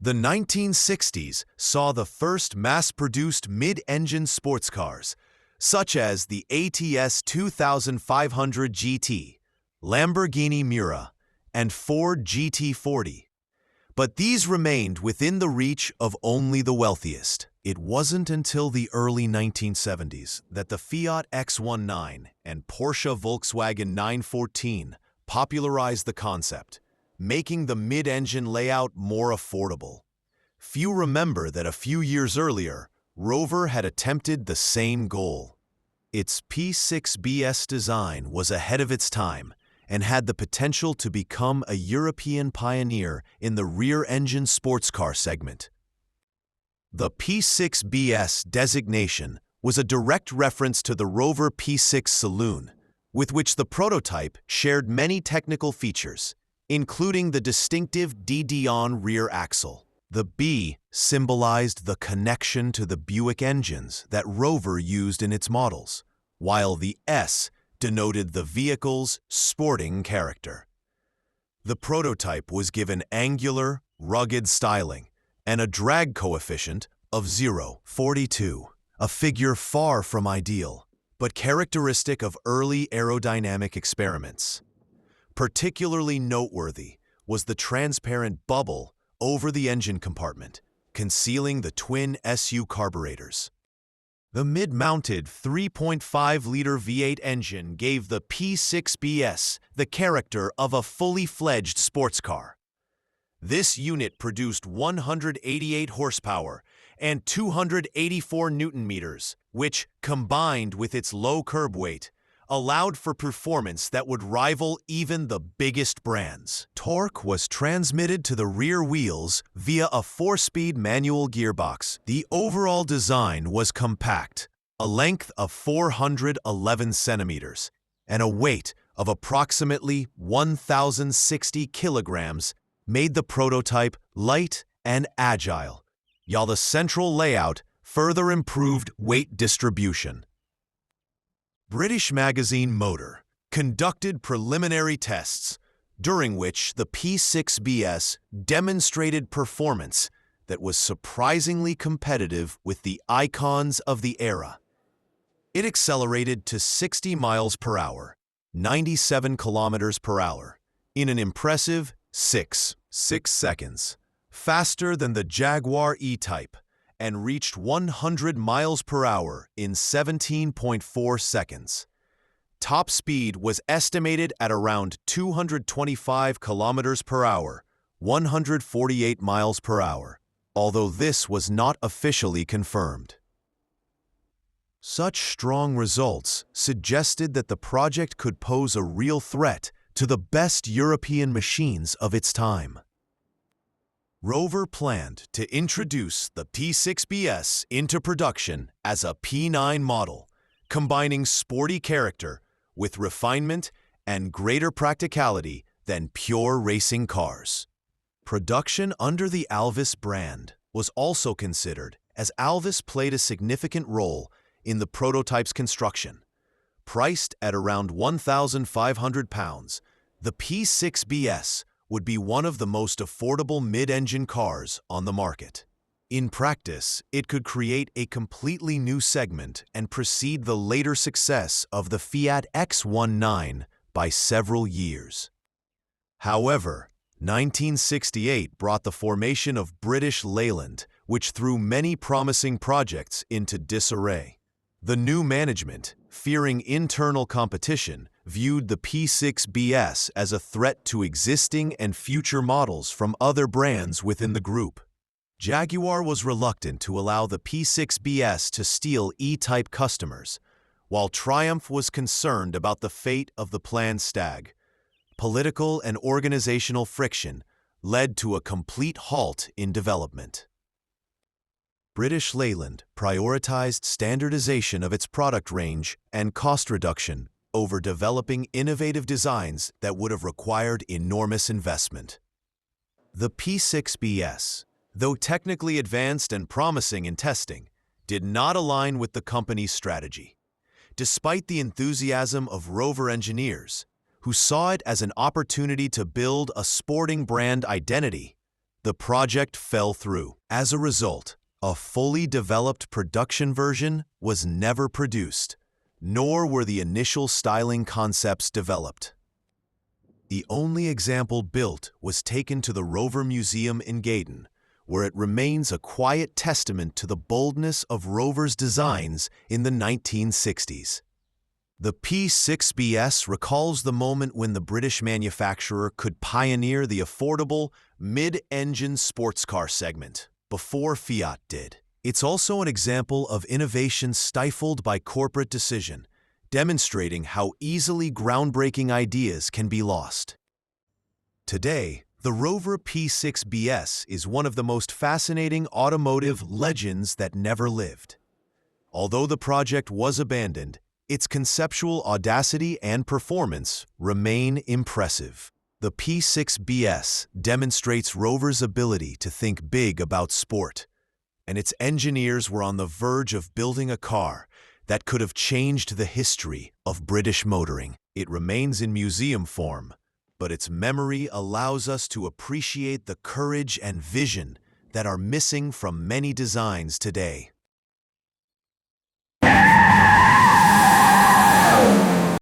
The 1960s saw the first mass-produced mid-engine sports cars, such as the ATS 2500 GT, Lamborghini Miura, and Ford GT40. But these remained within the reach of only the wealthiest. It wasn't until the early 1970s that the Fiat X19 and Porsche Volkswagen 914 popularized the concept, making the mid-engine layout more affordable. Few remember that a few years earlier, Rover had attempted the same goal. Its P6BS design was ahead of its time and had the potential to become a European pioneer in the rear-engine sports car segment. The P6BS designation was a direct reference to the Rover P6 saloon, with which the prototype shared many technical features, including the distinctive D-Dion rear axle. The B symbolized the connection to the Buick engines that Rover used in its models, while the S denoted the vehicle's sporting character. The prototype was given angular, rugged styling and a drag coefficient of 0.42, a figure far from ideal, but characteristic of early aerodynamic experiments. Particularly noteworthy was the transparent bubble over the engine compartment, concealing the twin SU carburetors. The mid-mounted 3.5-liter V8 engine gave the P6BS the character of a fully fledged sports car. This unit produced 188 horsepower and 284 Newton-meters, which, combined with its low curb weight, allowed for performance that would rival even the biggest brands. Torque was transmitted to the rear wheels via a 4-speed manual gearbox. The overall design was compact, a length of 411 centimeters, and a weight of approximately 1,060 kilograms made the prototype light and agile, while the central layout further improved weight distribution. British magazine Motor conducted preliminary tests, during which the P6BS demonstrated performance that was surprisingly competitive with the icons of the era. It accelerated to 60 miles per hour, 97 kilometers per hour, in an impressive 6 seconds, faster than the Jaguar E-Type, and reached 100 miles per hour in 17.4 seconds. Top speed was estimated at around 225 kilometers per hour, 148 miles per hour, although this was not officially confirmed. Such strong results suggested that the project could pose a real threat to the best European machines of its time. Rover planned to introduce the P6BS into production as a P9 model, combining sporty character with refinement and greater practicality than pure racing cars. Production under the Alvis brand was also considered, as Alvis played a significant role in the prototype's construction. Priced at around £1,500, the P6BS would be one of the most affordable mid-engine cars on the market. In practice, it could create a completely new segment and precede the later success of the Fiat X19 by several years. However, 1968 brought the formation of British Leyland, which threw many promising projects into disarray. The new management, fearing internal competition, viewed the P6BS as a threat to existing and future models from other brands within the group. Jaguar was reluctant to allow the P6BS to steal E-Type customers, while Triumph was concerned about the fate of the planned Stag. Political and organizational friction led to a complete halt in development. British Leyland prioritized standardization of its product range and cost reduction over developing innovative designs that would have required enormous investment. The P6BS, though technically advanced and promising in testing, did not align with the company's strategy. Despite the enthusiasm of Rover engineers, who saw it as an opportunity to build a sporting brand identity, the project fell through. As a result, a fully developed production version was never produced, nor were the initial styling concepts developed. The only example built was taken to the Rover Museum in Gaydon, where it remains a quiet testament to the boldness of Rover's designs in the 1960s. The P6BS recalls the moment when the British manufacturer could pioneer the affordable, mid-engine sports car segment before Fiat did. It's also an example of innovation stifled by corporate decision, demonstrating how easily groundbreaking ideas can be lost. Today, the Rover P6BS is one of the most fascinating automotive legends that never lived. Although the project was abandoned, its conceptual audacity and performance remain impressive. The P6BS demonstrates Rover's ability to think big about sport, and its engineers were on the verge of building a car that could have changed the history of British motoring. It remains in museum form, but its memory allows us to appreciate the courage and vision that are missing from many designs today.